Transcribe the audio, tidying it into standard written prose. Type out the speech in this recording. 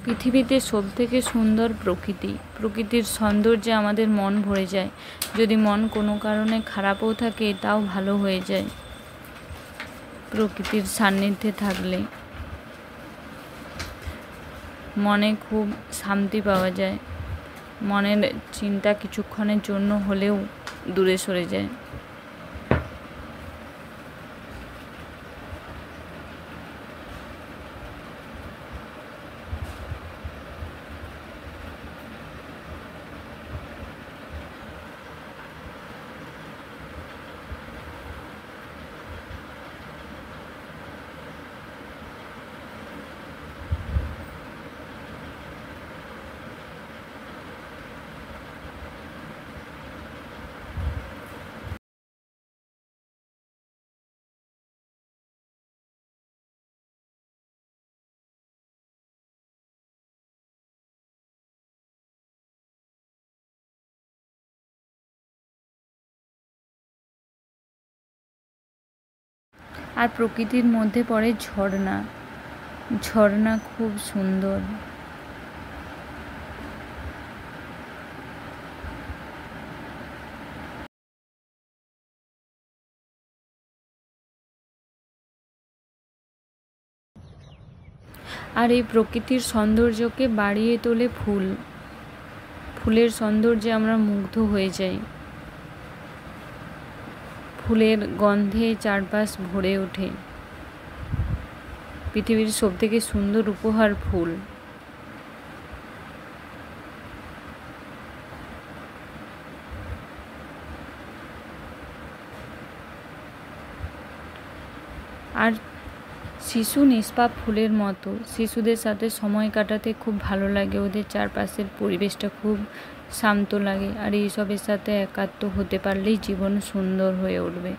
পৃথিবীতে সবথেকে সুন্দর প্রকৃতি। প্রকৃতির সৌন্দর্যে আমাদের মন ভরে যায়। যদি মন কোনো কারণে খারাপও থাকে তাও ভালো হয়ে যায় প্রকৃতির সান্নিধ্যে থাকলে। মনে খুব শান্তি পাওয়া যায়। মনের চিন্তা কিছুক্ষণের জন্য হলেও দূরে সরে যায়। আর প্রকৃতির মধ্যে পড়ে ঝর্ণা। ঝর্ণা খুব সুন্দর। আর এই প্রকৃতির সৌন্দর্যকে বাড়িয়ে তোলে ফুল। ফুলের সৌন্দর্যে আমরা মুগ্ধ হয়ে যাই। ফুলের গন্ধে চারপাশ ভরে ওঠে। পৃথিবীর সবথেকে সুন্দর উপহার ফুল। আর শিশু নিষ্পাপ ফুলের মতো। শিশুদের সাথে সময় কাটাতে খুব ভালো লাগে। ওদের চারপাশের পরিবেশটা খুব শান্ত লাগে। আর এইসবের সাথে একাত্ম হতে পারলেই জীবন সুন্দর হয়ে উঠবে।